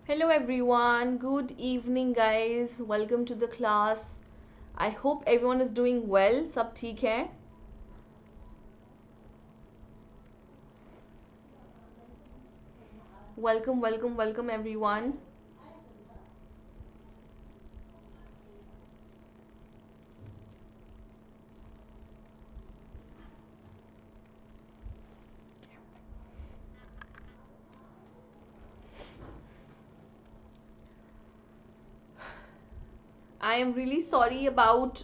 Hello everyone, good evening guys. Welcome to the class. I hope everyone is doing well. सब ठीक है? Welcome everyone. I am really sorry about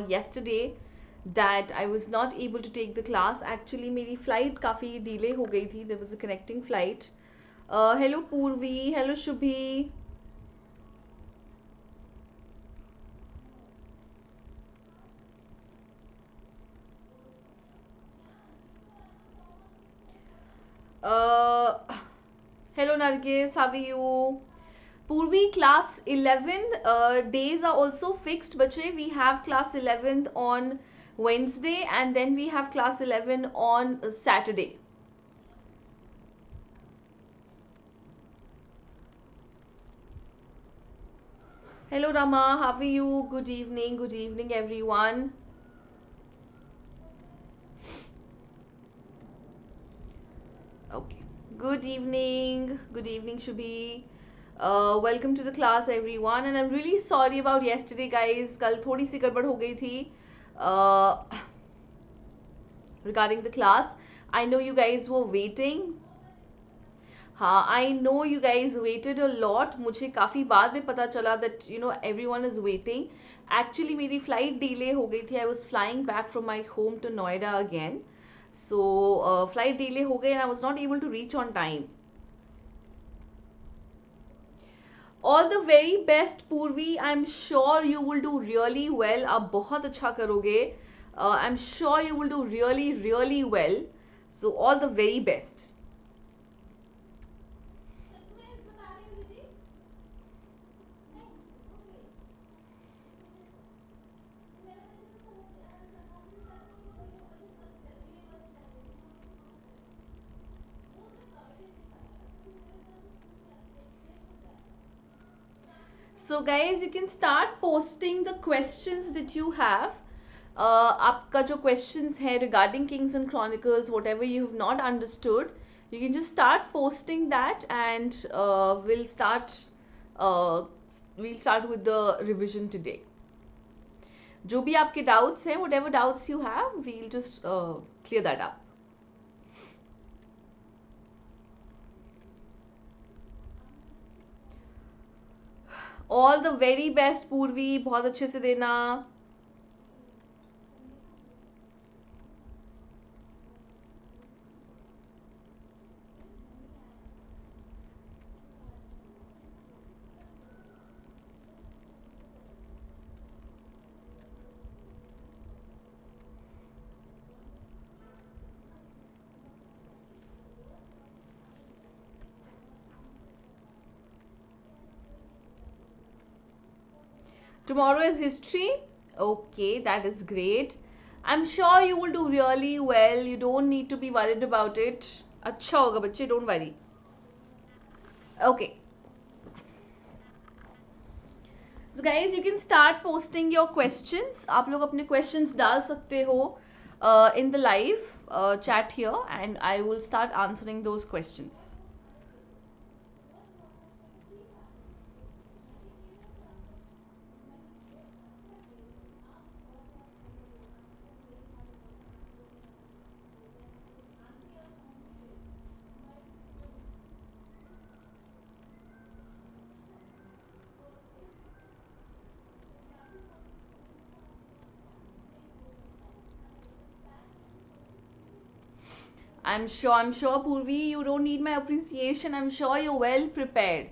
yesterday that I was not able to take the class. Actually मेरी flight काफ़ी delay हो गई थी. There was a connecting flight. Hello Purvi, hello Shubhi. Uh, Hello Nargis, how are you? Purvi, class 11 days are also fixed. Bache, we have class 11th on Wednesday and then we have class 11 on Saturday. Hello Rama, how are you? Good evening everyone. Okay, good evening Shubhi. Welcome to the class everyone, and I'm really sorry about yesterday guys. कल थोड़ी सी गड़बड़ हो गई थी regarding the class. I know you guys were waiting. हाँ, I know you guys waited a lot. मुझे काफ़ी बाद में पता चला that everyone is waiting. Actually मेरी flight delay हो गई थी. I was flying back from my home to Noida again. So flight delay हो गई and I was not able to reach on time. All the very best Purvi. I'm sure you will do really well. आप बहुत अच्छा करोगे. I'm sure you will do really well. So all the very best. So guys, you can start posting the questions that you have. आपका जो questions है regarding Kings and Chronicles, whatever you have not understood, you can just start posting that, and uh, we'll start with the revision today. जो भी आपके doubts हैं, whatever doubts you have, we'll just clear that up. All the very best Purvi, बहुत अच्छे से देना. Tomorrow is history. Okay, that is great. I'm sure you will do really well. You don't need to be worried about it. अच्छा होगा बच्चे, don't worry. Okay. So guys, you can start posting your questions. आप लोग अपने questions डाल सकते हो in the live chat here, and I will start answering those questions. I'm sure Purvi, you don't need my appreciation. I'm sure you're well prepared.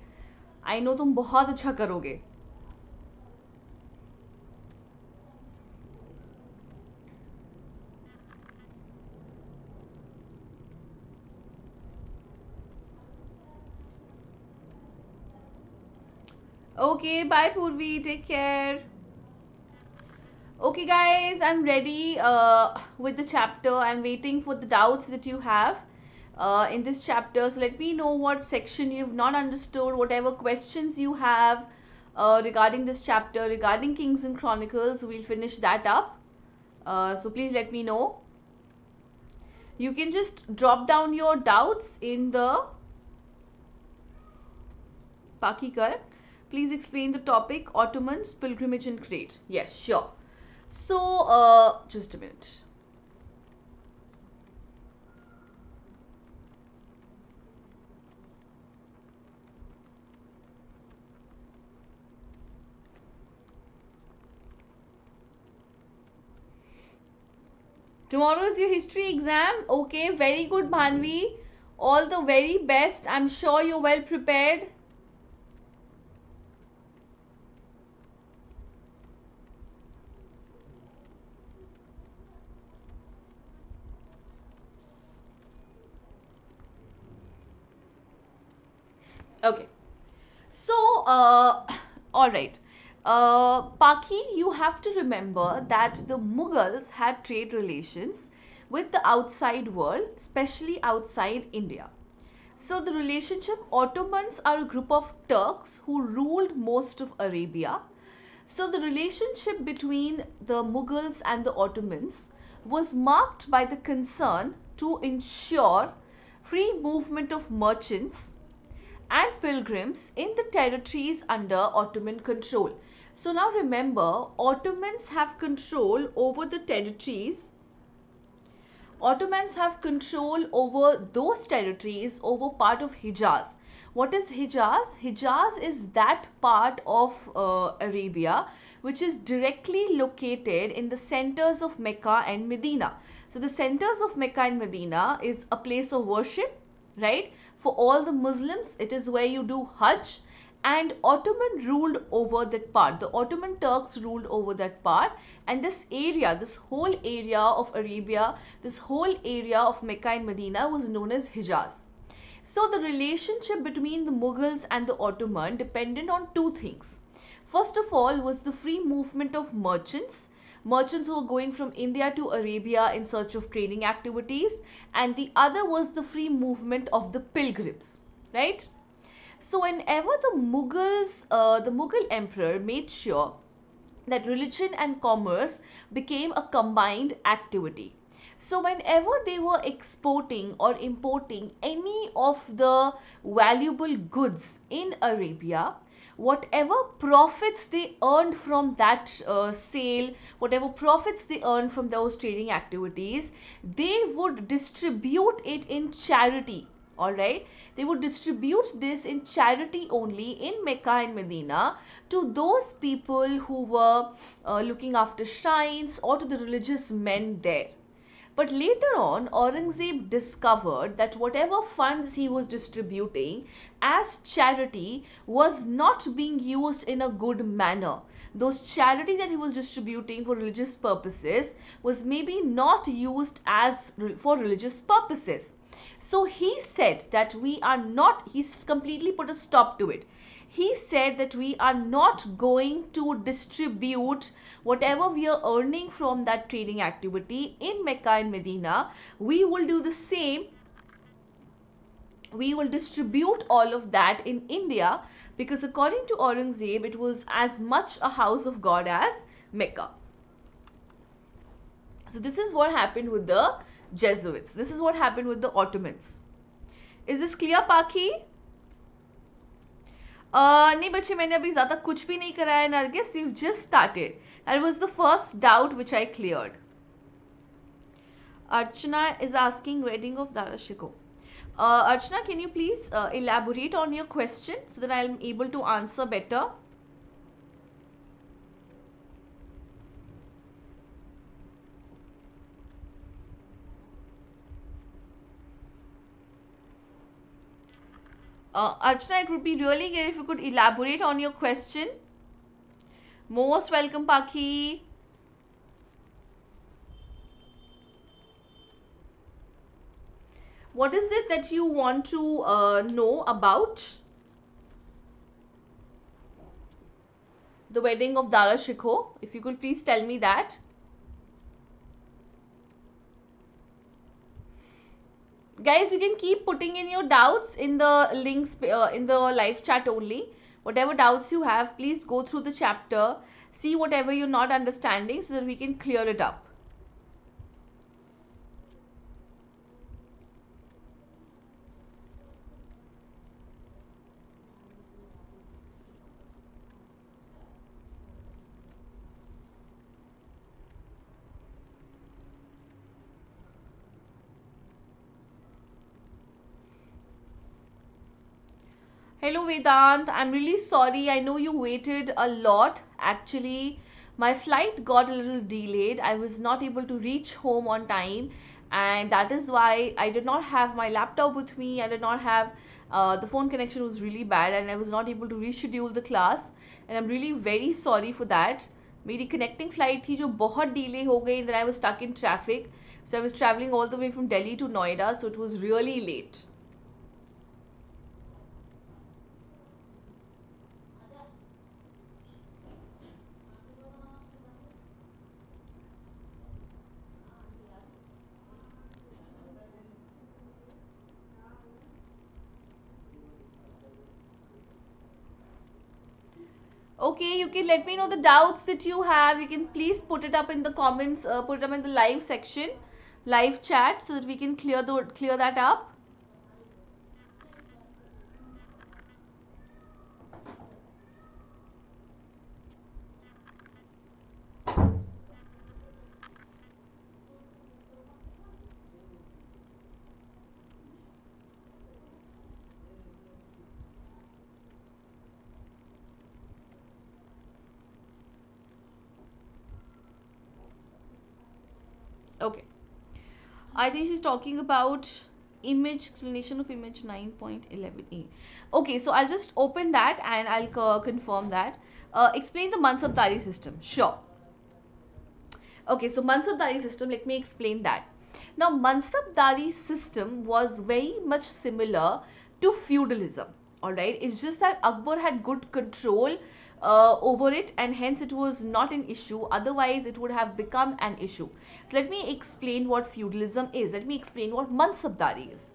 I know तुम बहुत अच्छा करोगे. Okay, bye Purvi, take care. Okay guys, I'm ready with the chapter. I'm waiting for the doubts that you have. in this chapter. So let me know what section you've not understood, whatever questions you have regarding this chapter, regarding Kings and Chronicles. We'll finish that up. So please let me know. You can just drop down your doubts in the Pakikar. Please explain the topic, Ottomans, pilgrimage and Crete. Yes, sure. So, just a minute. Tomorrow is your history exam. Okay, very good, Bhanvi. All the very best. I'm sure you're well prepared. Okay. So, all right. Paki, you have to remember that the Mughals had trade relations with the outside world, especially outside India. So, the relationship, Ottomans are a group of Turks who ruled most of Arabia. So, the relationship between the Mughals and the Ottomans was marked by the concern to ensure free movement of merchants and pilgrims in the territories under Ottoman control. So now remember, Ottomans have control over the territories. Ottomans have control over those territories, over part of Hijaz. What is Hijaz? Hijaz is that part of Arabia which is directly located in the centers of Mecca and Medina. So the centers of Mecca and Medina is a place of worship, right? For all the Muslims, it is where you do Hajj, and Ottoman ruled over that part. The Ottoman Turks ruled over that part, and this area, this whole area of Arabia, this whole area of Mecca and Medina was known as Hijaz. So the relationship between the Mughals and the Ottoman depended on two things. First of all was the free movement of merchants, merchants who were going from India to Arabia in search of trading activities, and the other was the free movement of the pilgrims, right? So whenever the Mughal emperor made sure that religion and commerce became a combined activity. So whenever they were exporting or importing any of the valuable goods in Arabia, whatever profits they earned from that sale, whatever profits they earned from those trading activities, they would distribute it in charity. All right, they would distribute this in charity only in Mecca and Medina to those people who were looking after shrines or to the religious men there. But later on, Aurangzeb discovered that whatever funds he was distributing as charity was not being used in a good manner. Those charity that he was distributing for religious purposes was maybe not used as for religious purposes. So he said that we are not, he's completely put a stop to it. He said that we are not going to distribute whatever we are earning from that trading activity in Mecca and Medina. We will do the same. We will distribute all of that in India, because according to Aurangzeb, it was as much a house of God as Mecca. So this is what happened with the Jesuits. This is what happened with the Ottomans. Is this clear, Paki? नहीं बच्चे, मैंने अभी ज़्यादा कुछ भी नहीं कराया Nargis. We've just started. That was the first doubt which I cleared. Archana is asking wedding of Dara Shikoh. Archana, can you please elaborate on your question so that I'm able to answer better? Archana, it would be really great if you could elaborate on your question. Most welcome, Paki. What is it that you want to know about the wedding of Dara Shikoh? If you could please tell me that. Guys, you can keep putting in your doubts in the links in the live chat only. Whatever doubts you have, please go through the chapter, see whatever you're not understanding so that we can clear it up. Hello Vedant, I'm really sorry. I know you waited a lot. Actually, my flight got a little delayed. I was not able to reach home on time, and that is why I did not have my laptop with me. I did not have the phone connection was really bad, and I was not able to reschedule the class. And I'm really very sorry for that. मेरी connecting flight थी जो बहुत delay हो गई, and then I was stuck in traffic. So I was traveling all the way from Delhi to Noida, so it was really late. Okay, you can let me know the doubts that you have. You can please put it up in the comments, put it up in the live section, live chat, so that we can clear that up. Okay. I think she's talking about image explanation of image 9.11a. Okay, so I'll just open that and I'll confirm that. Explain the Mansabdari system. Sure. Okay, so Mansabdari system, let me explain that. Now, Mansabdari system was very much similar to feudalism. Alright, it's just that Akbar had good control over it, and hence it was not an issue. Otherwise, it would have become an issue. So, let me explain what feudalism is. Let me explain what Mansabdari is.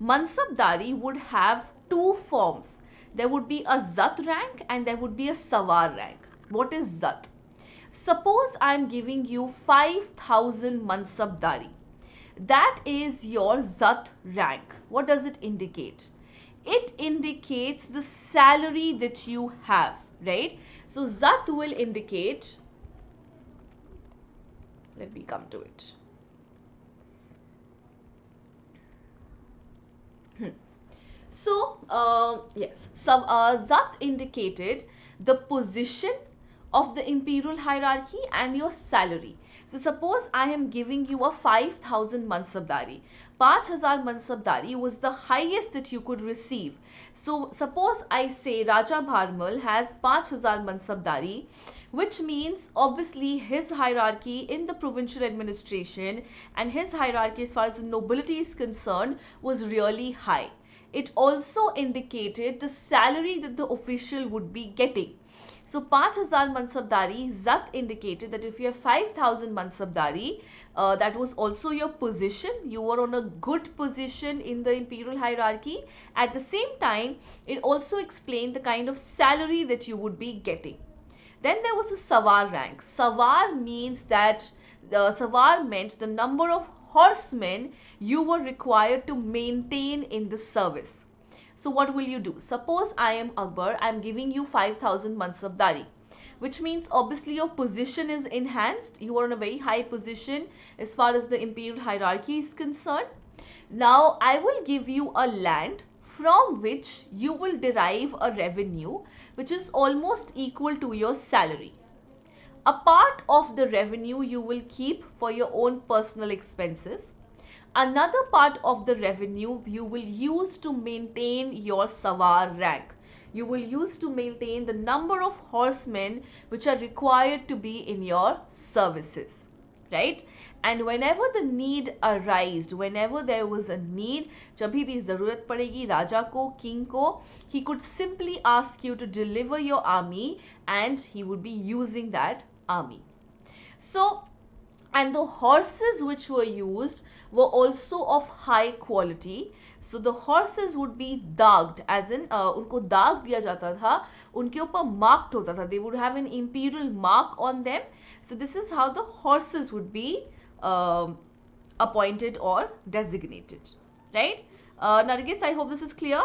Mansabdari would have two forms. There would be a Zat rank and there would be a Sawar rank. What is Zat? Suppose I am giving you 5,000 Mansabdari. That is your Zat rank. What does it indicate? It indicates the salary that you have, right? So Zat will indicate, let me come to it. So, yes, Zat indicated the position of the imperial hierarchy and your salary. So, suppose I am giving you a 5,000 mansabdari. 5,000 mansabdari was the highest that you could receive. So, suppose I say Raja Bharmal has 5,000 mansabdari, which means obviously his hierarchy in the provincial administration and his hierarchy as far as the nobility is concerned was really high. It also indicated the salary that the official would be getting. So 5,000 mansabdari, Zat indicated that if you have 5,000 mansabdari, that was also your position. You were on a good position in the imperial hierarchy. At the same time, it also explained the kind of salary that you would be getting. Then there was the Sawar rank. Sawar means that the Sawar meant the number of horsemen you were required to maintain in the service. So what will you do? Suppose I am Akbar, I am giving you 5,000 mansabdari, which means obviously your position is enhanced. You are in a very high position as far as the imperial hierarchy is concerned. Now I will give you a land from which you will derive a revenue which is almost equal to your salary. A part of the revenue you will keep for your own personal expenses. Another part of the revenue you will use to maintain your Sawar rank. You will use to maintain the number of horsemen which are required to be in your services. Right? And whenever the need arised, whenever there was a need, जभी भी ज़रूरत पड़ेगी राजा को, king को, he could simply ask you to deliver your army and he would be using that army. So and the horses which were used were also of high quality. So the horses would be dagged, as in उनको दाग दिया जाता था, उनके ऊपर marked होता था, they would have an imperial mark on them. So this is how the horses would be appointed or designated, right? Nargis, I hope this is clear.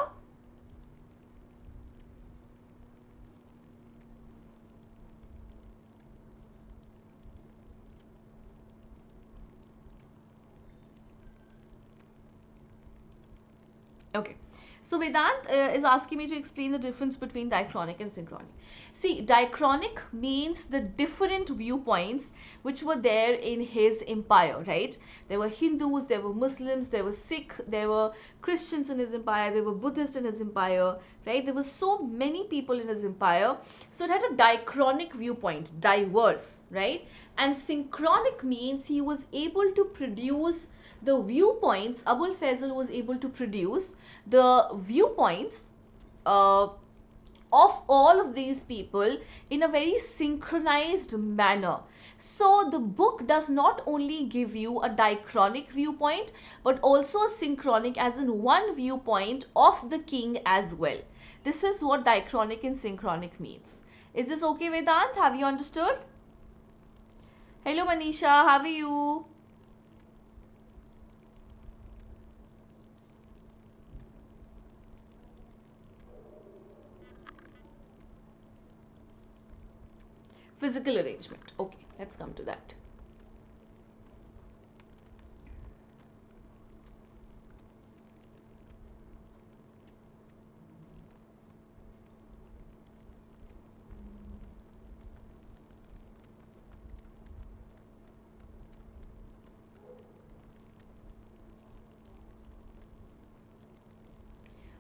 Okay. So Vedant is asking me to explain the difference between diachronic and synchronic. See, diachronic means the different viewpoints which were there in his empire, right? There were Hindus, there were Muslims, there were Sikh, there were Christians in his empire, there were Buddhists in his empire, right? There were so many people in his empire. So it had a diachronic viewpoint, diverse, right? And synchronic means he was able to produce the viewpoints. Abul Faisal was able to produce the viewpoints of all of these people in a very synchronized manner. So the book does not only give you a diachronic viewpoint, but also a synchronic, as in one viewpoint of the king as well. This is what diachronic and synchronic means. Is this okay, Vedant? Have you understood? Hello Manisha, how are you? Physical arrangement. Okay, let's come to that.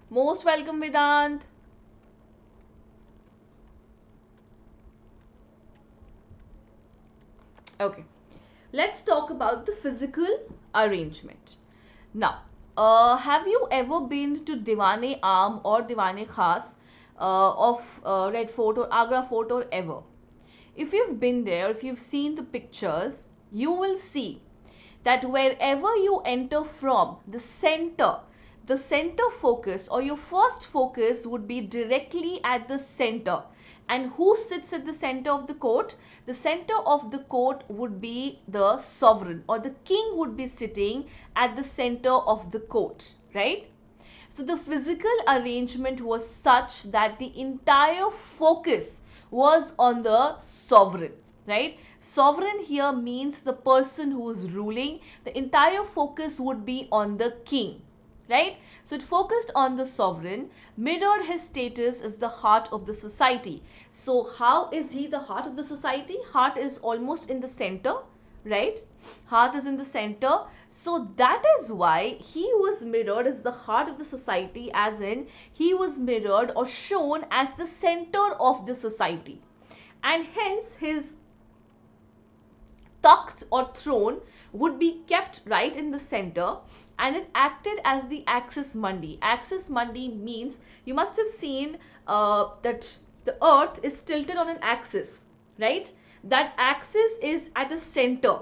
Most welcome, Vedant. Okay, let's talk about the physical arrangement. Now, have you ever been to Diwane Aam or Diwane Khas of Red Fort or Agra Fort or ever? If you've been there, if you've seen the pictures, you will see that wherever you enter from, the center focus or your first focus would be directly at the center. And who sits at the center of the court? The center of the court would be the sovereign, or the king would be sitting at the center of the court, right? So the physical arrangement was such that the entire focus was on the sovereign, right? Sovereign here means the person who is ruling. The entire focus would be on the king, right? So it focused on the sovereign, mirrored his status as the heart of the society. So how is he the heart of the society? Heart is almost in the center, right? Heart is in the center. So that is why he was mirrored as the heart of the society, as in he was mirrored or shown as the center of the society. And hence his takht or throne would be kept right in the center, and it acted as the axis mundi. Axis mundi means, you must have seen that the earth is tilted on an axis, right? That axis is at a center.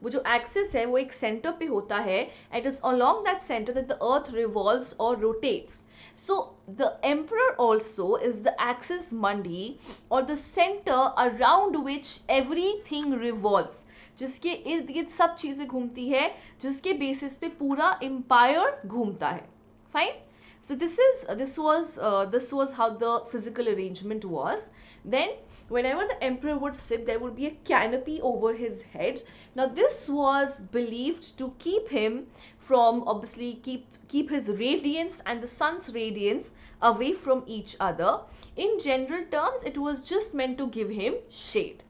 वो जो axis है वो एक center पे होता है. It is along that center that the earth revolves or rotates. So the emperor also is the axis mundi, or the center around which everything revolves, जिसके इर्द गिर्द सब चीजें घूमती है, जिसके बेसिस पे पूरा एम्पायर घूमता है. Fine. So this was how the physical arrangement was. Then whenever the emperor would sit, there would be a canopy over his head. Now this was believed to keep him from, obviously, keep his radiance and the sun's radiance away from each other. In general terms, it was just meant to give him shade.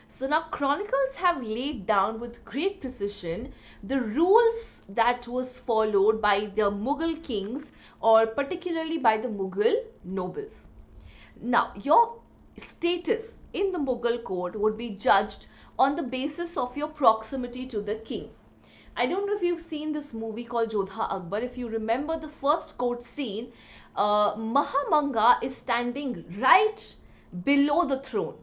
So now Chronicles have laid down with great precision the rules that was followed by the Mughal kings, or particularly by the Mughal nobles. Now your status in the Mughal court would be judged on the basis of your proximity to the king. I don't know if you've seen this movie called Jodha Akbar. If you remember the first court scene, Mahamanga is standing right below the throne.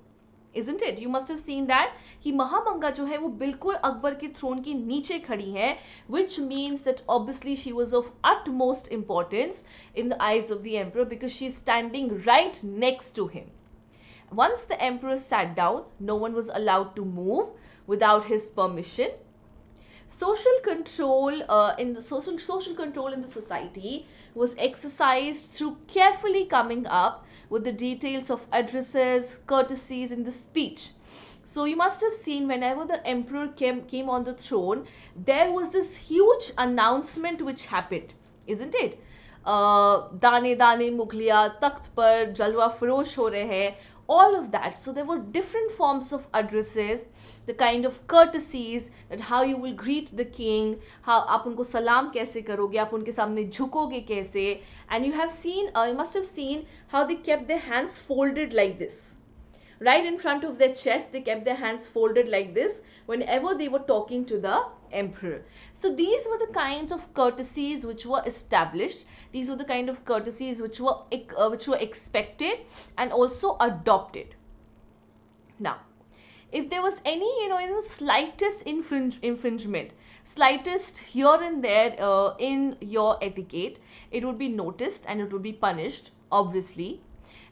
isn't it? You must have seen that कि महामंगा जो है वो बिल्कुल अकबर के throne के नीचे खड़ी है, which means that obviously she was of utmost importance in the eyes of the emperor because she's standing right next to him. Once the emperor sat down, no one was allowed to move without his permission. Social control in the social control in the society was exercised through carefully coming up with the details of addresses, courtesies in the speech. So you must have seen whenever the emperor came on the throne, there was this huge announcement which happened, isn't it? दाने दाने मुगलिया तख्त पर जलवा फरोश हो रहे हैं, all of that. So there were different forms of addresses, the kind of courtesies, that how you will greet the king, how आप उनको सलाम कैसे करोगे, आप उनके सामने झुकोगे कैसे, and you have seen, you must have seen how they kept their hands folded like this. Right in front of their chest, they kept their hands folded like this whenever they were talking to the emperor. So these were the kinds of courtesies which were established. These were the kind of courtesies which were expected and also adopted. Now, if there was any, slightest infringement, slightest here and there in your etiquette, it would be noticed and it would be punished, obviously.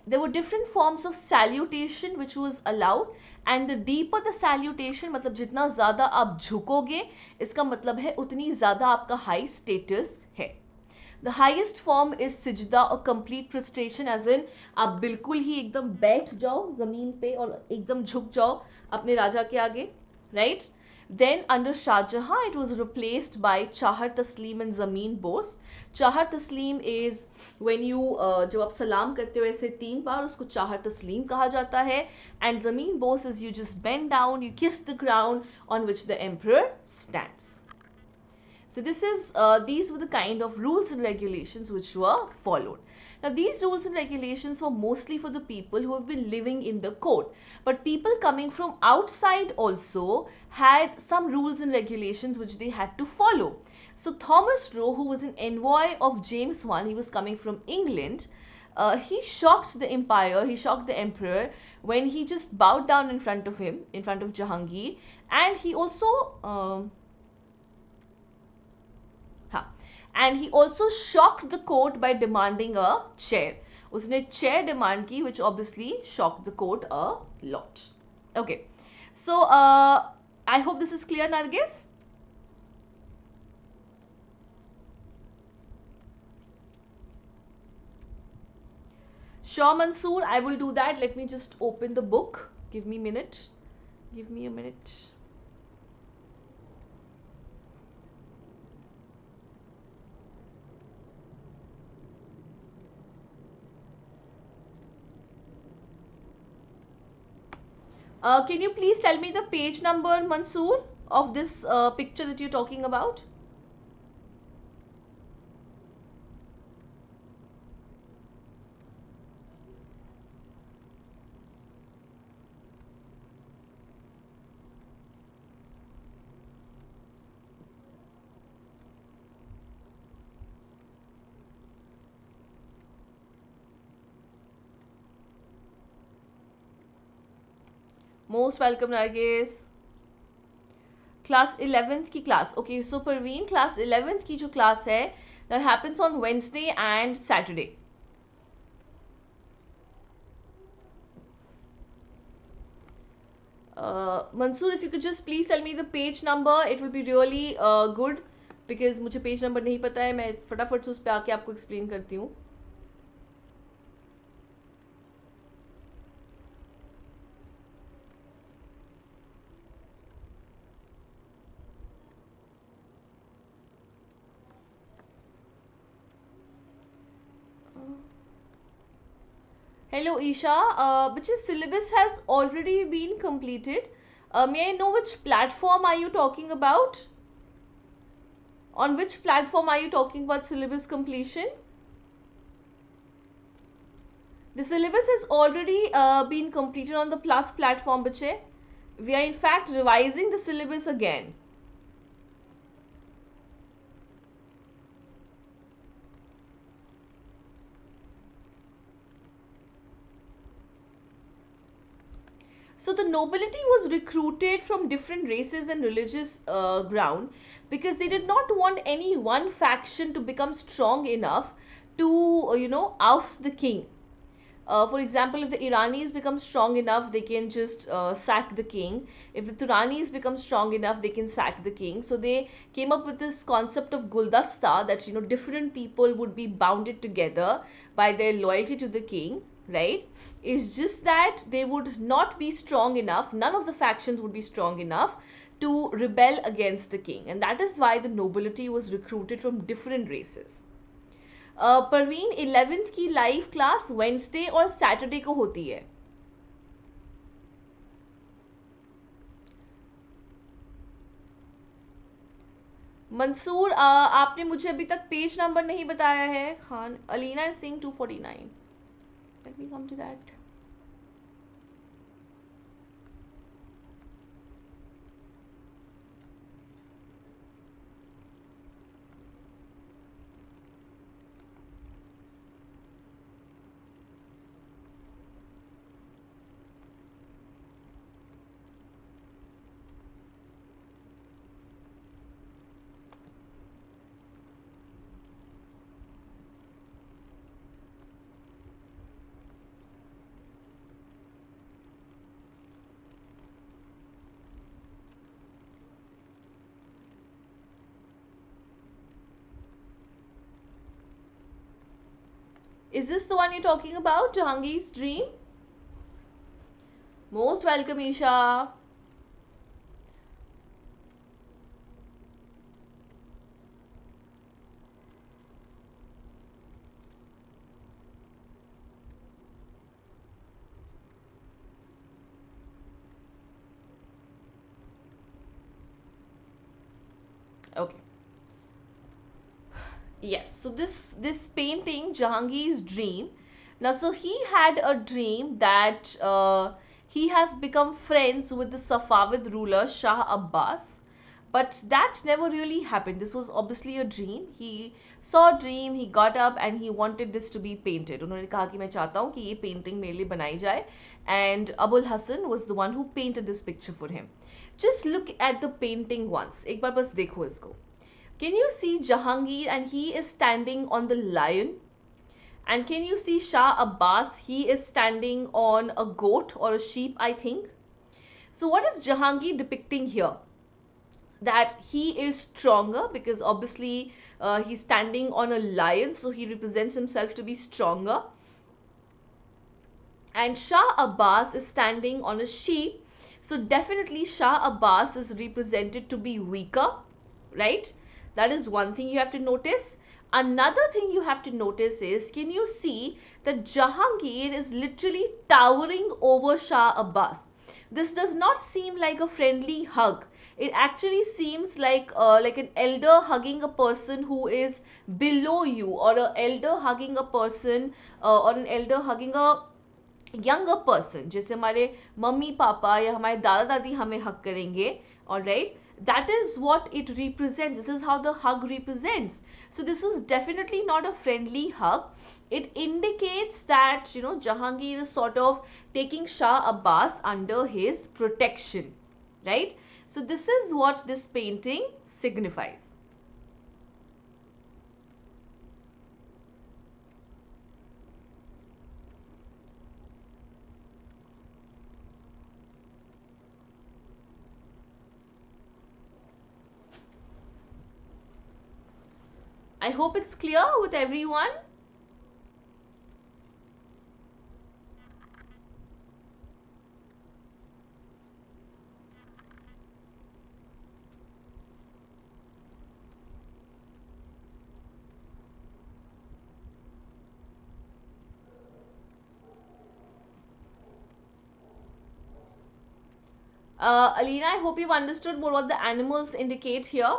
There were different forms of salutation which was allowed, and the deeper the salutation, मतलब जितना ज़्यादा आप झुकोगे, इसका मतलब है उतनी ज़्यादा आपका high status है. The highest form is सिजदा or complete prostration, as in आप बिल्कुल ही एकदम बैठ जाओ ज़मीन पे और एकदम झुक जाओ अपने राजा के आगे, right? Then under Shah Jahan, it was replaced by Chahar Taslim and Zameen Bos. Chahar Taslim is when you जब आप सलाम करते हो ऐसे 3 बार, उसको Chahar Taslim कहा जाता है. And Zameen Bos is you just bend down, you kiss the ground on which the emperor stands. So these were the kind of rules and regulations which were followed. Now these rules and regulations were mostly for the people who have been living in the court. But people coming from outside also had some rules and regulations which they had to follow. So Thomas Roe, who was an envoy of James I, he was coming from England. He shocked the empire, he shocked the emperor when he just bowed down in front of him, in front of Jahangir. And he also... And he also shocked the court by demanding a chair. उसने chair demand की, which obviously shocked the court a lot. Okay, so I hope this is clear, Nargis. Sure, Mansoor, I will do that. Let me just open the book. Give me a minute. Give me a minute. Can you please tell me the page number, Mansoor, of this picture that you're talking about? Most welcome, Nargis. Class 11th की class. Okay, so Parveen, class 11th की जो class है, that happens on Wednesday and Saturday. Mansoor, if you could just please tell me the page number, it will be really good, because मुझे page number नहीं पता है. मैं फटाफट से उस पे आके आपको explain करती हूँ. Hello Isha, which syllabus has already been completed. May I know which platform are you talking about? On which platform are you talking about syllabus completion? The syllabus has already been completed on the Plus platform, bache. We are in fact revising the syllabus again. So the nobility was recruited from different races and religious ground, because they did not want any one faction to become strong enough to oust the king. For example, if the Iranis become strong enough, they can just sack the king. If the Turanis become strong enough, they can sack the king. So they came up with this concept of guldasta, that different people would be bounded together by their loyalty to the king. Right? It's just that they would not be strong enough. None of the factions would be strong enough to rebel against the king, and that is why the nobility was recruited from different races. Parveen 11th की live class Wednesday और Saturday को होती है. मंसूर, आपने मुझे अभी तक page number नहीं बताया है. Khan Alina is saying 249. Let me come to that. Is this the one you're talking about, Jahangir's dream? Most welcome, Isha. Okay. Yes, so this painting, Jahangir's dream. Now, so he had a dream that he has become friends with the Safavid ruler Shah Abbas, but that never really happened. This was obviously a dream. He saw a dream, he got up and he wanted this to be painted. उन्होंने कहा कि मैं चाहता हूँ कि ये painting मेरे लिए बनाई जाए, and Abul Hassan was the one who painted this picture for him. Just look at the painting once. एक बार बस देखो इसको. Can you see Jahangir, and he is standing on the lion? And can you see Shah Abbas? He is standing on a goat or a sheep, I think. So what is Jahangir depicting here? That he is stronger, because obviously he's standing on a lion, so he represents himself to be stronger. And Shah Abbas is standing on a sheep, so definitely Shah Abbas is represented to be weaker, right? That is one thing you have to notice. Another thing you have to notice is, can you see that Jahangir is literally towering over Shah Abbas? This does not seem like a friendly hug. It actually seems like an elder hugging a person who is below you, or an elder hugging a person, or an elder hugging a younger person, जैसे हमारे mummy papa या हमारे दादा दादी हमें हक करेंगे. All right, that is what it represents. This is how the hug represents. So this is definitely not a friendly hug. It indicates that Jahangir is sort of taking Shah Abbas under his protection, right? So this is what this painting signifies. I hope it's clear with everyone. Alina, I hope you've understood what the animals indicate here.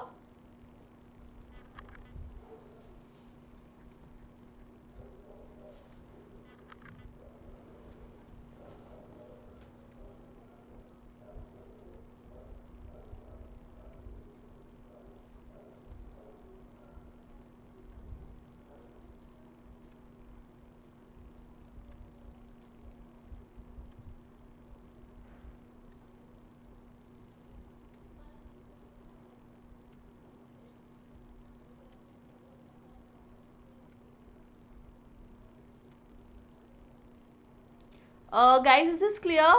Guys, is this clear?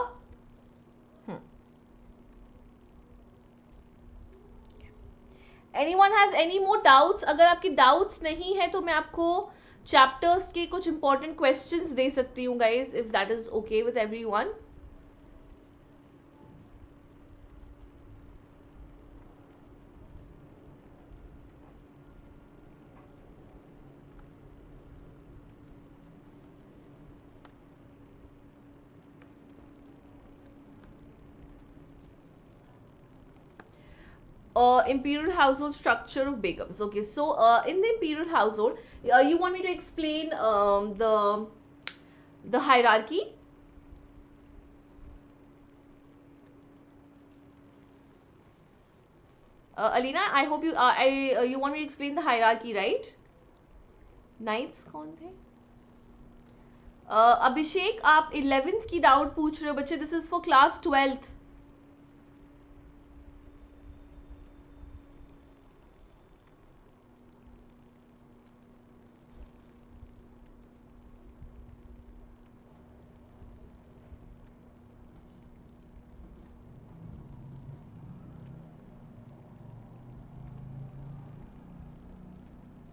Hmm. Anyone has any more doubts? अगर आपकी doubts नहीं है तो मैं आपको chapters के कुछ important questions दे सकती हूँ guys, if that is okay with everyone. Imperial household structure of Begums. Okay, so in the imperial household, you want me to explain the hierarchy? Alina, I hope you want me to explain the hierarchy, right? Knights कौन थे? अभिषेक आप 11th की doubt पूछ रहे हो बच्चे, this is for class 12th.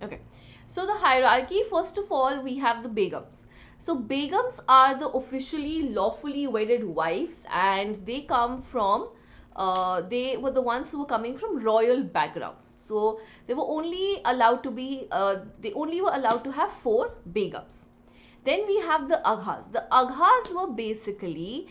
Okay, so the hierarchy, first of all, we have the Begums. So Begums are the officially lawfully wedded wives, and they come from they were the ones who were coming from royal backgrounds. So they were only allowed to be they only were allowed to have 4 Begums. Then we have the Aghas. The Aghas were basically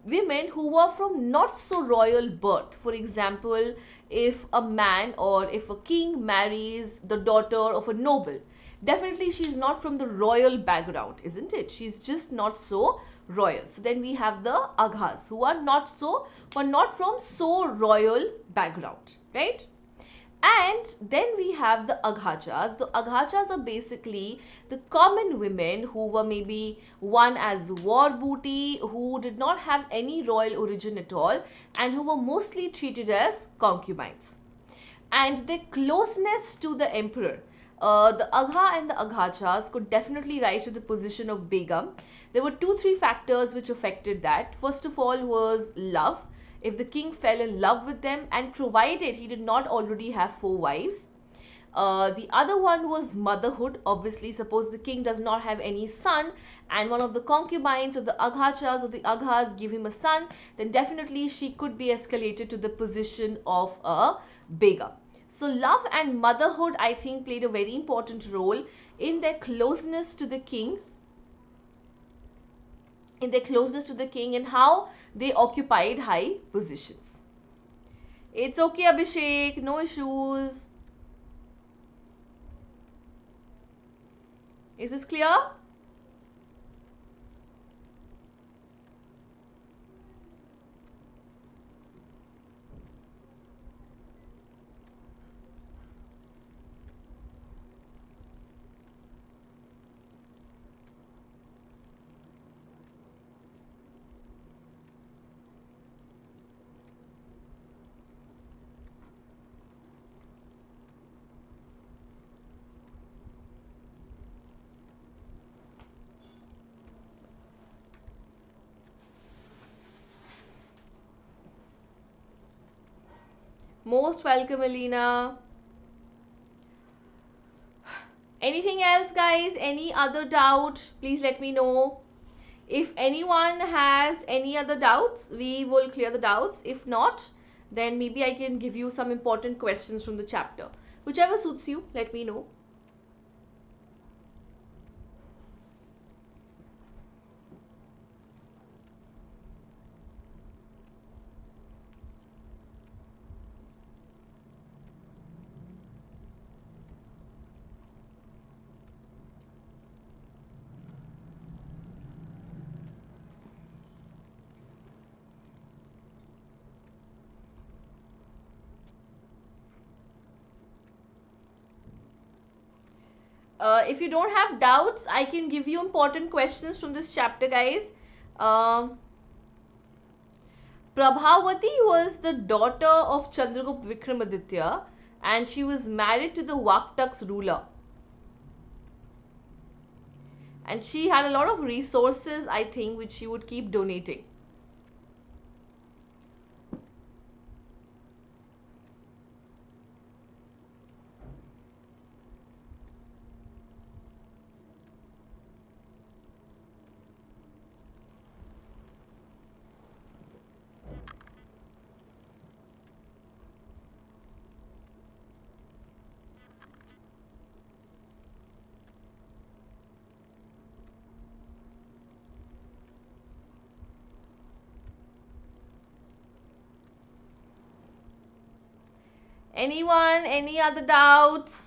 women who were from not so royal birth. For example, if a man or if a king marries the daughter of a noble, definitely she's not from the royal background, isn't it? She's just not so royal. So then we have the Aghas who are not from so royal background, right? And then we have the Aghachas. The Aghachas are basically the common women who were maybe won as war booty, who did not have any royal origin at all, and who were mostly treated as concubines. And their closeness to the emperor. The Agha and the Aghachas could definitely rise to the position of Begum. There were 2-3 factors which affected that. First of all was love. If the king fell in love with them, and provided he did not already have 4 wives. The other one was motherhood. Obviously, suppose the king does not have any son and one of the concubines or the Aghachas or the Aghas give him a son, then definitely she could be escalated to the position of a Begum. So love and motherhood, I think, played a very important role in their closeness to the king, and how they occupied high positions. It's okay, Abhishek, no issues. Is this clear? Most welcome, Alina. Anything else, guys? Any other doubt? Please let me know. If anyone has any other doubts, we will clear the doubts. If not, then maybe I can give you some important questions from the chapter. Whichever suits you, let me know. If you don't have doubts, I can give you important questions from this chapter, guys. Prabhavati was the daughter of Chandragupta Vikramaditya, and she was married to the Vaktak's ruler. and she had a lot of resources, I think, which she would keep donating. Anyone? Any other doubts?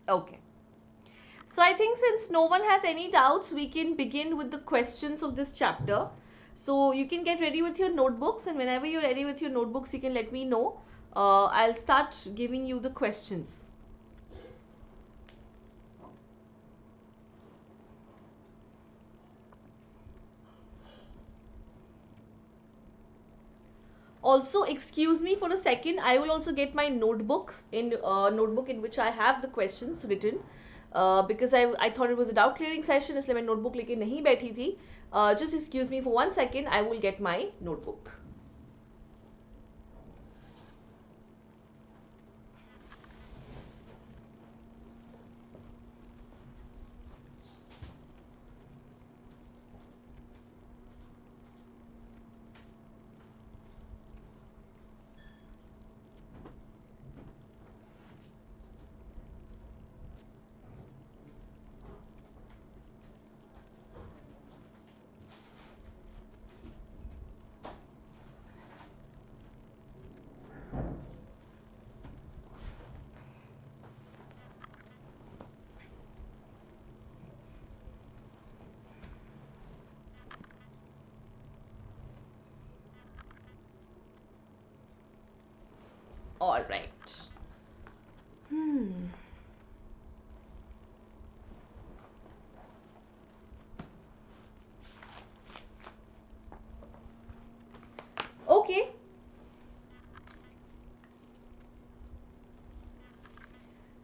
Okay. So I think since no one has any doubts, we can begin with the questions of this chapter. So you can get ready with your notebooks, and whenever you're ready with your notebooks, you can let me know. I'll start giving you the questions. Also, excuse me for a second, I will also get my notebooks in notebook in which I have the questions written, because I thought it was a doubt clearing session, इसलिए मैं notebook लेके नहीं बैठी थी. Just excuse me for 1 second, I will get my notebook. All right. Okay.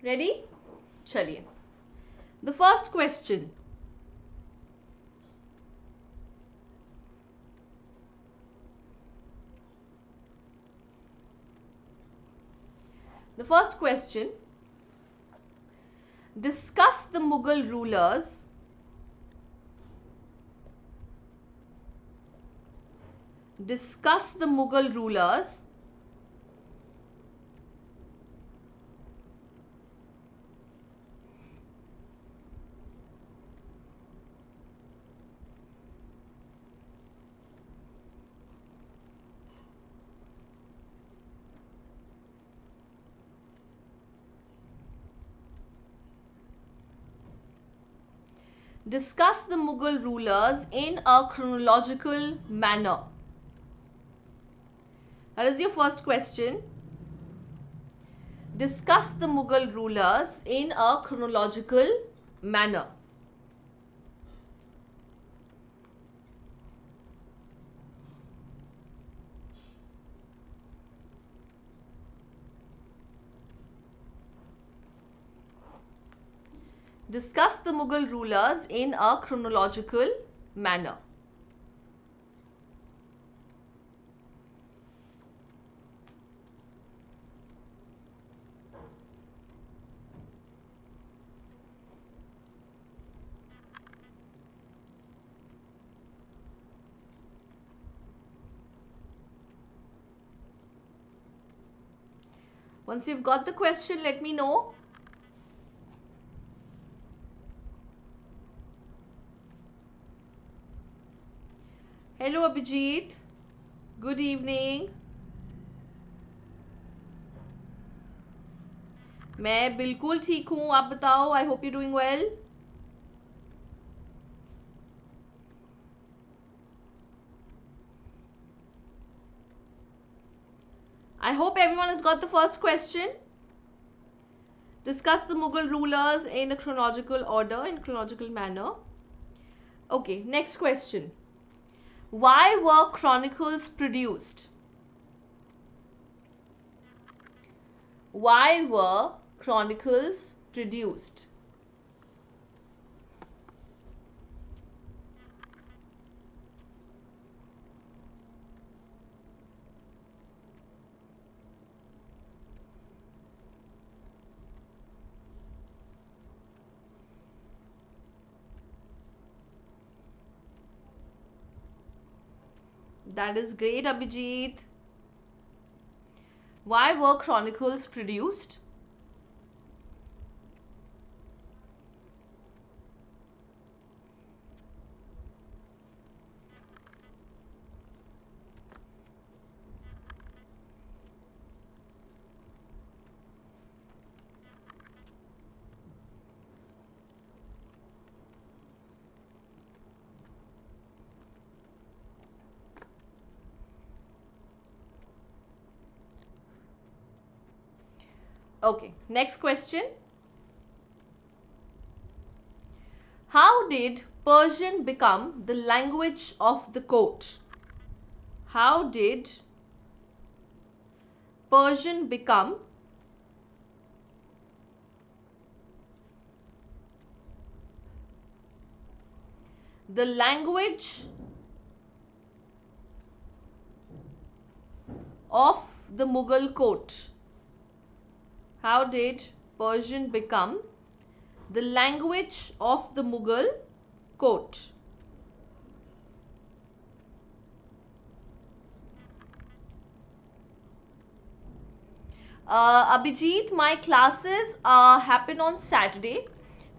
Ready? चलिए. The first question. The first question. Discuss the Mughal rulers. Discuss the Mughal rulers. Discuss the Mughal rulers in a chronological manner. That is your first question. Discuss the Mughal rulers in a chronological manner. Discuss the Mughal rulers in a chronological manner. Once you've got the question, let me know. Hello Abhijit. Good evening. मैं बिल्कुल ठीक हूँ, आप बताओ. I hope you doing well. I hope everyone has got the first question. Discuss the Mughal rulers in a chronological order, in chronological manner. Okay, next question. Why were chronicles produced? Why were chronicles produced? That is great, Abhijit. Why were chronicles produced? Okay, next question. How did Persian become the language of the court? How did Persian become the language of the Mughal court? How did Persian become the language of the Mughal court? Abhijit, my classes happen on Saturday.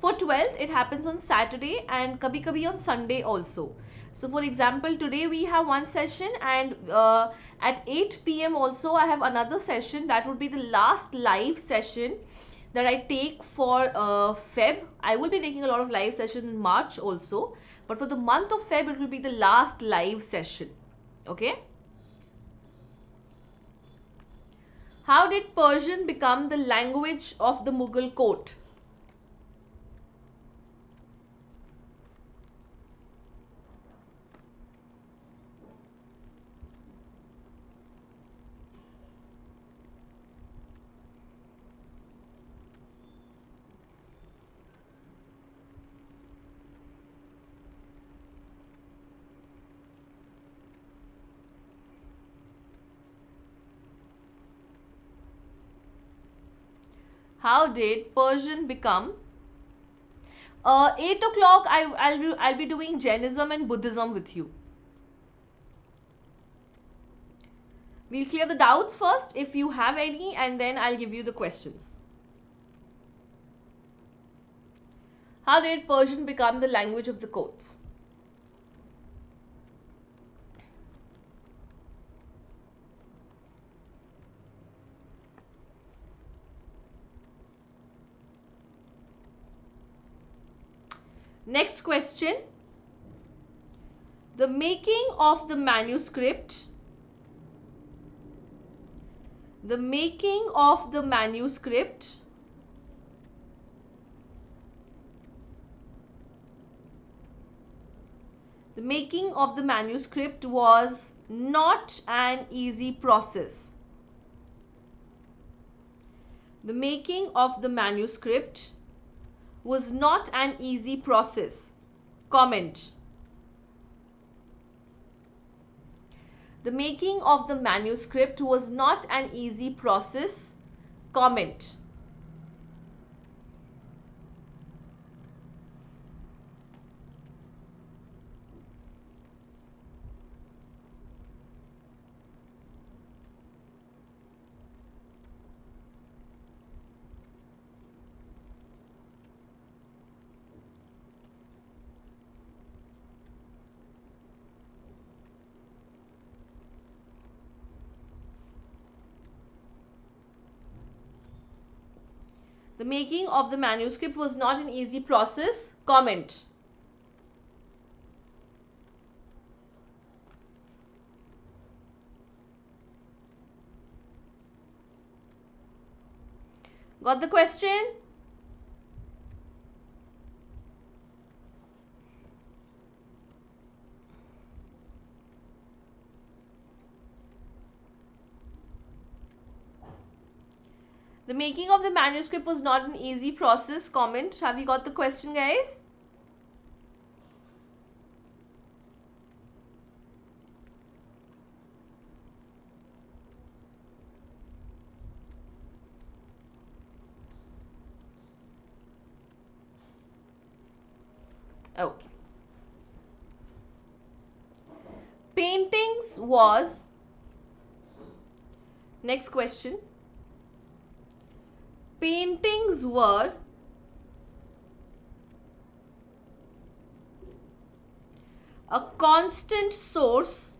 For 12th, it happens on Saturday and kabhi kabhi on Sunday also. So, for example, today we have one session, and at 8 p.m. also I have another session. That would be the last live session that I take for Feb. I will be taking a lot of live sessions in March also, but for the month of Feb, it will be the last live session. Okay. How did Persian become the language of the Mughal court? How did Persian become? 8 o'clock. I'll be doing Jainism and Buddhism with you. We'll clear the doubts first if you have any, and then I'll give you the questions. How did Persian become the language of the courts? Next question. The making of the manuscript. The making of the manuscript The making of the manuscript was not an easy process. The making of the manuscript was not an easy process. Comment. The making of the manuscript was not an easy process. Comment. The making of the manuscript was not an easy process. Comment. Got the question? The making of the manuscript was not an easy process. Comment. Have you got the question, guys? Okay. Paintings was, next question. Paintings were a constant source.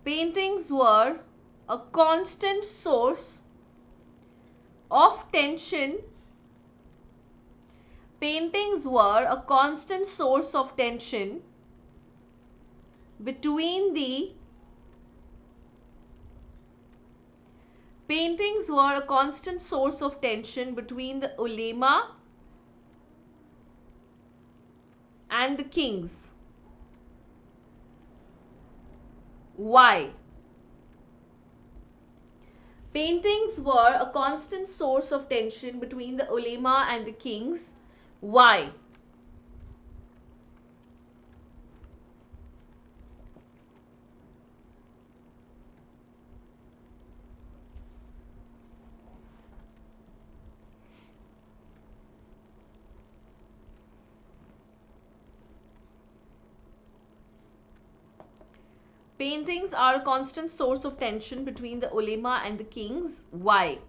Paintings were a constant source of tension. Paintings were a constant source of tension between the Paintings were a constant source of tension between the ulema and the kings. Why? Paintings were a constant source of tension between the ulema and the kings. Why? Paintings are a constant source of tension between the ulema and the kings. Why?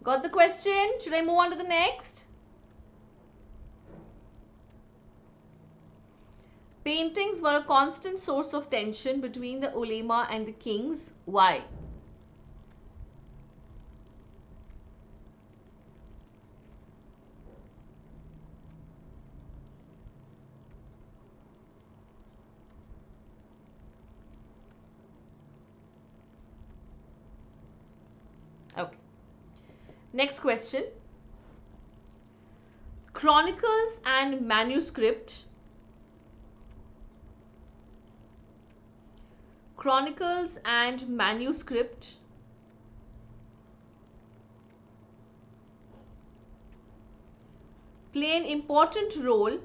Got the question? Should I move on to the next? Paintings were a constant source of tension between the ulema and the kings. Why? Okay. Next question. Chronicles and manuscript. Chronicles and manuscript play an important role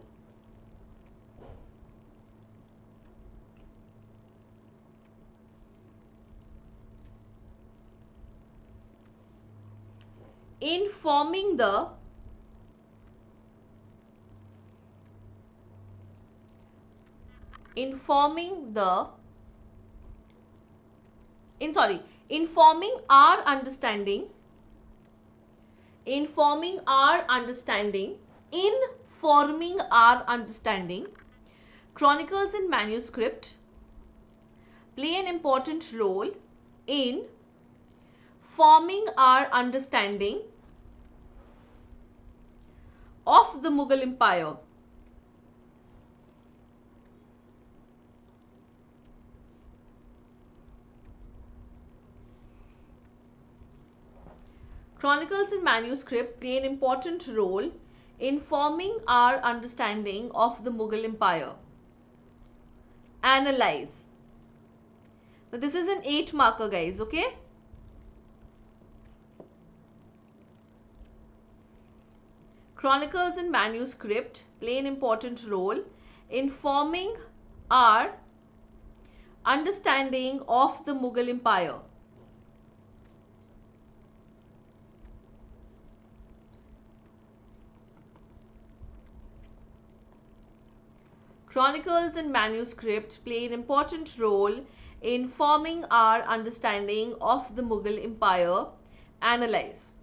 in forming the informing our understanding chronicles and manuscript play an important role in forming our understanding of the Mughal Empire. Chronicles and manuscript play an important role in forming our understanding of the Mughal Empire. Analyze. Now this is an 8 marker, guys, okay? Chronicles and manuscript play an important role in forming our understanding of the Mughal Empire. Chronicles and manuscript play an important role in forming our understanding of the Mughal Empire. Analyze.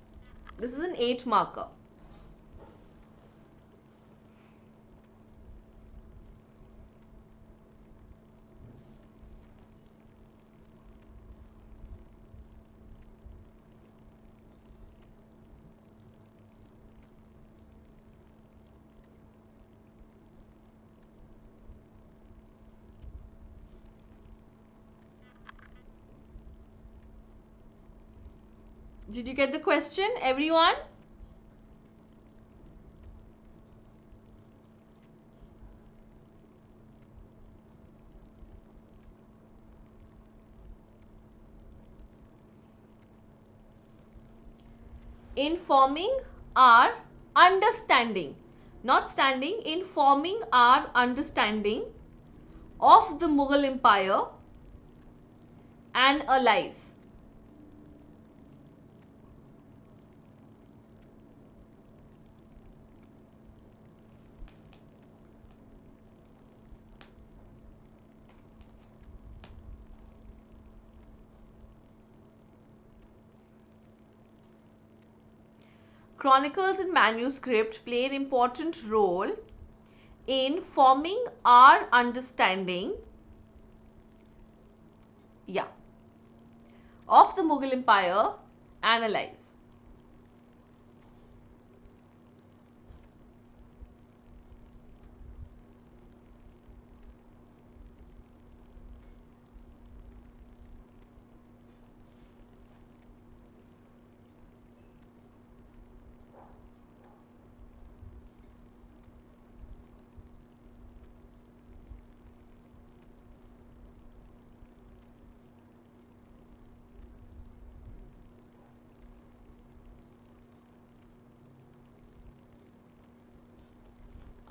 This is an 8 marker. Did you get the question, everyone? In forming our understanding, not standing, in forming our understanding of the Mughal Empire and allies. Chronicles and manuscript play an important role in forming our understanding, of the Mughal Empire and allies.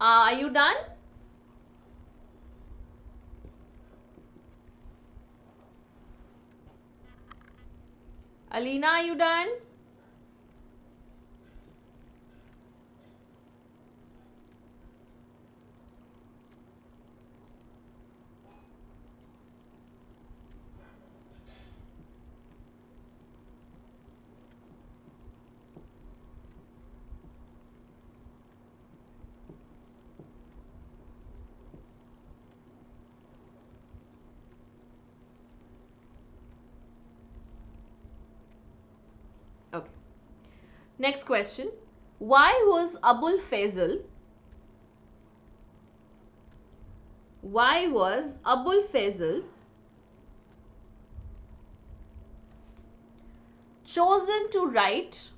Are you done? Alina, are you done? Okay. Next question. Why was Abul Fazl chosen to write?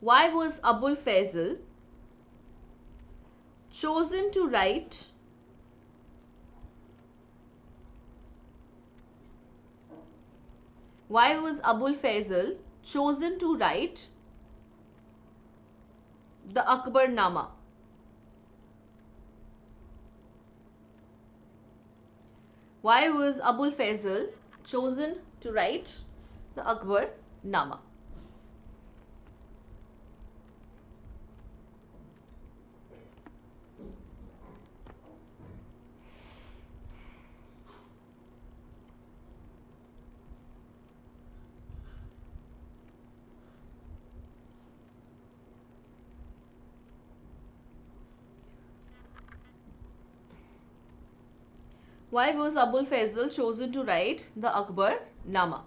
Why was Abul Fazl chosen to write Why was Abul Fazl chosen to write the Akbarnama? Why was Abul Fazl chosen to write the Akbarnama? Why was Abul Fazl chosen to write the Akbarnama?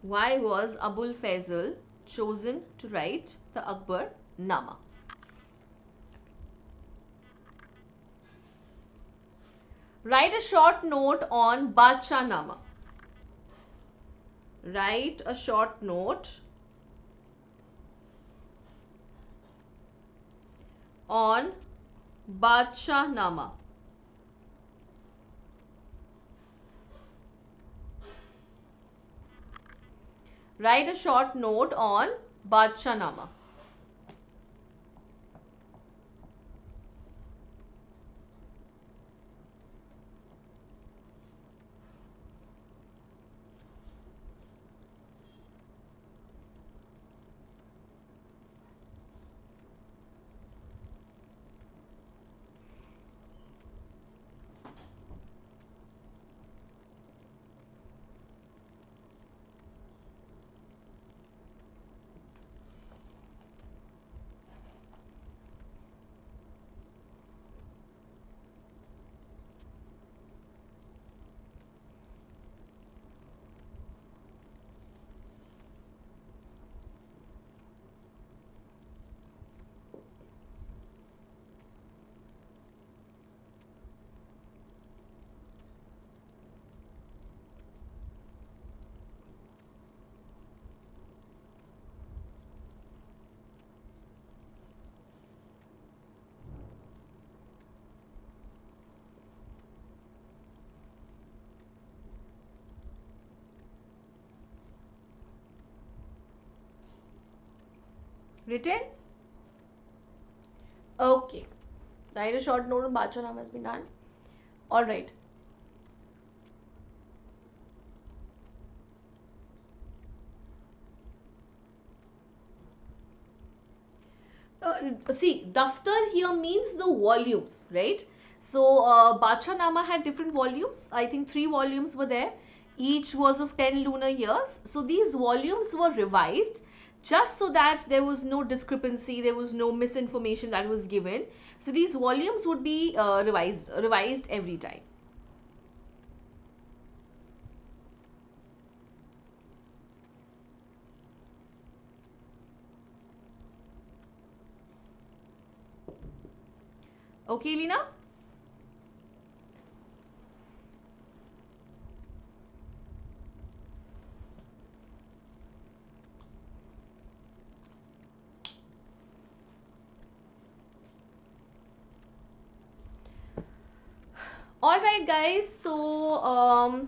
Why was Abul Fazl chosen to write the Akbarnama? Write a short note on Badshah-nama. Write a short note on Badshah-nama. Write a short note on Badshah-nama. Written? Okay. Write a short note on Bacha Nama has been done. Alright. See, daftar here means the volumes, right? So, Bacha Nama had different volumes. I think 3 volumes were there. Each was of 10 lunar years. So, these volumes were revised just so that there was no discrepancy, there was no misinformation that was given. So, these volumes would be revised every time. Okay, Lina? Alright guys, so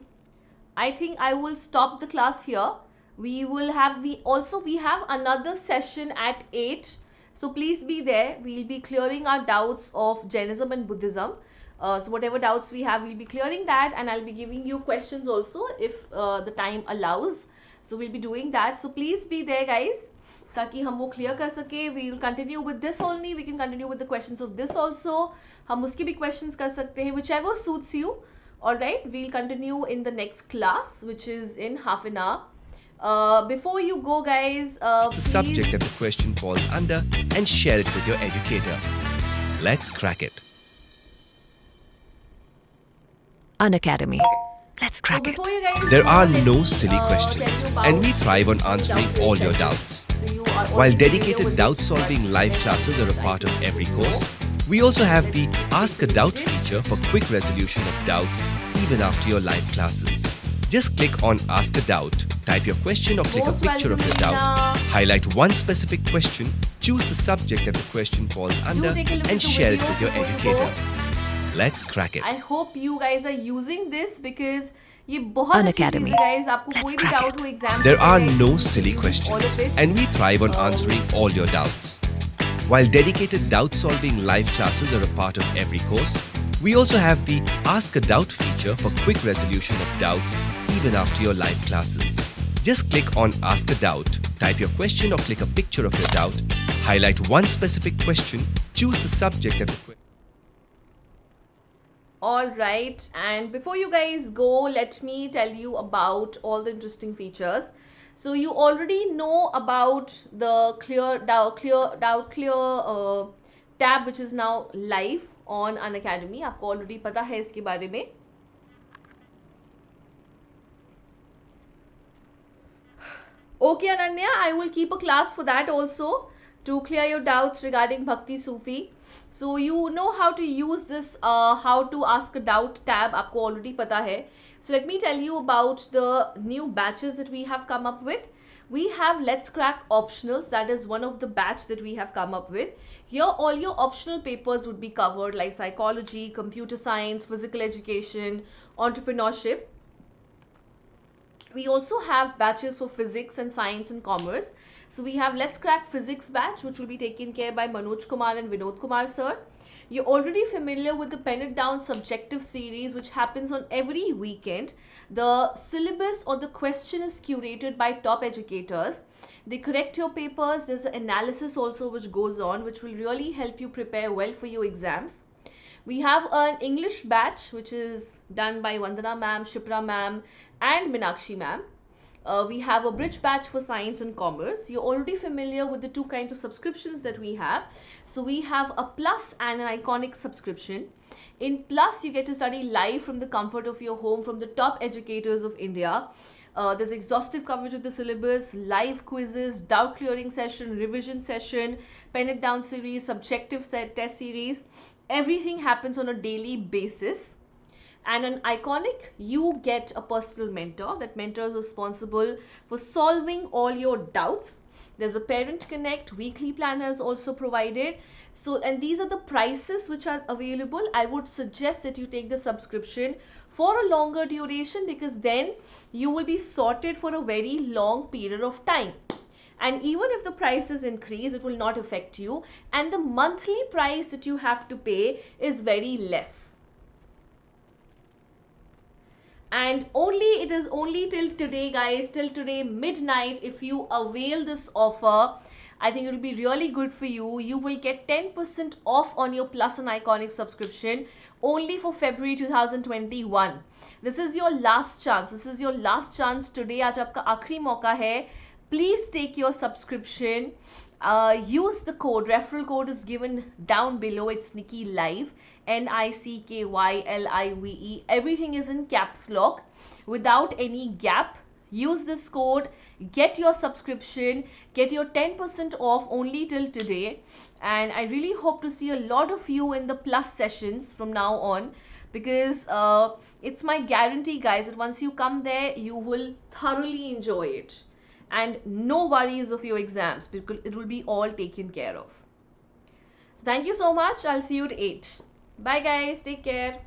I think I will stop the class here. We have another session at 8. So please be there. We'll be clearing our doubts of Jainism and Buddhism. So whatever doubts we have, we'll be clearing that, and I'll be giving you questions also if the time allows. So we'll be doing that. So please be there guys, ताकि हम वो clear कर सके. We will continue with this only. We can continue with the questions of this also. हम उसके भी questions कर सकते हैं, whichever suits you. Alright, we'll continue in the next class, which is in half an hour. Before you go guys, the subject that the question falls under and share it with your educator. Let's crack it. Unacademy. Let's crack it. There are no silly questions, and we thrive on answering all your doubts. While dedicated doubt-solving live classes are a part of every course, we also have the Ask a Doubt feature for quick resolution of doubts even after your live classes. Just click on Ask a Doubt, type your question or click a picture of your doubt, highlight one specific question, choose the subject that the question falls under and share it with your educator. Let's crack it. I hope you guys are using this because ये बहुत अच्छी चीज़ है guys. आपको कोई भी doubt हो exam There are no silly questions, and we thrive on answering all your doubts. While dedicated doubt-solving live classes are a part of every course, we also have the Ask a Doubt feature for quick resolution of doubts even after your live classes. Just click on Ask a Doubt, type your question or click a picture of your doubt, highlight one specific question, choose the subject that the question. Alright, and before you guys go, let me tell you about all the interesting features. So you already know about the clear doubt tab, which is now live on Unacademy. आपको already पता है इसके बारे में. Okay Ananya, I will keep a class for that also to clear your doubts regarding Bhakti Sufi. So you know how to use this how to ask a doubt tab, आपको already पता है. So let me tell you about the new batches that we have come up with. We have Let's Crack Optionals. That is one of the batch that we have come up with. Here all your optional papers would be covered, like psychology, computer science, physical education, entrepreneurship. We also have batches for physics and science and commerce. So we have Let's Crack Physics batch, which will be taken care by Manoj Kumar and Vinod Kumar sir. You're already familiar with the Pen It Down subjective series, which happens on every weekend. The syllabus or the question is curated by top educators. They correct your papers. There's an analysis also which goes on, which will really help you prepare well for your exams. We have an English batch, which is done by Vandana ma'am, Shipra ma'am and Minakshi ma'am. We have a bridge batch for science and commerce. You're already familiar with the two kinds of subscriptions that we have. So we have a plus and an iconic subscription. In plus, you get to study live from the comfort of your home from the top educators of India. There's exhaustive coverage of the syllabus, live quizzes, doubt clearing session, revision session, pen it down series, subjective test series. Everything happens on a daily basis. And an iconic, you get a personal mentor. That mentor is responsible for solving all your doubts. There's a parent connect, weekly planner is also provided. So, and these are the prices which are available. I would suggest that you take the subscription for a longer duration, because then you will be sorted for a very long period of time. and even if the prices increase, it will not affect you, and the monthly price that you have to pay is very less. And it is only till today, guys, till today midnight. If you avail this offer, I think it will be really good for you. You will get 10% off on your Plus and Iconic subscription only for February 2021. This is your last chance. This is your last chance today. आज आपका आखिरी मौका है. Please take your subscription. Use the code. Referral code is given down below. It's NICKYLIVE. NICKYLIVE. Everything is in caps lock without any gap. Use this code, get your subscription, get your 10% off only till today. And I really hope to see a lot of you in the Plus sessions from now on, because it's my guarantee, guys, that once you come there, you will thoroughly enjoy it. And no worries of your exams, because it will be all taken care of. So thank you so much. I'll see you at 8. Bye guys. Take care.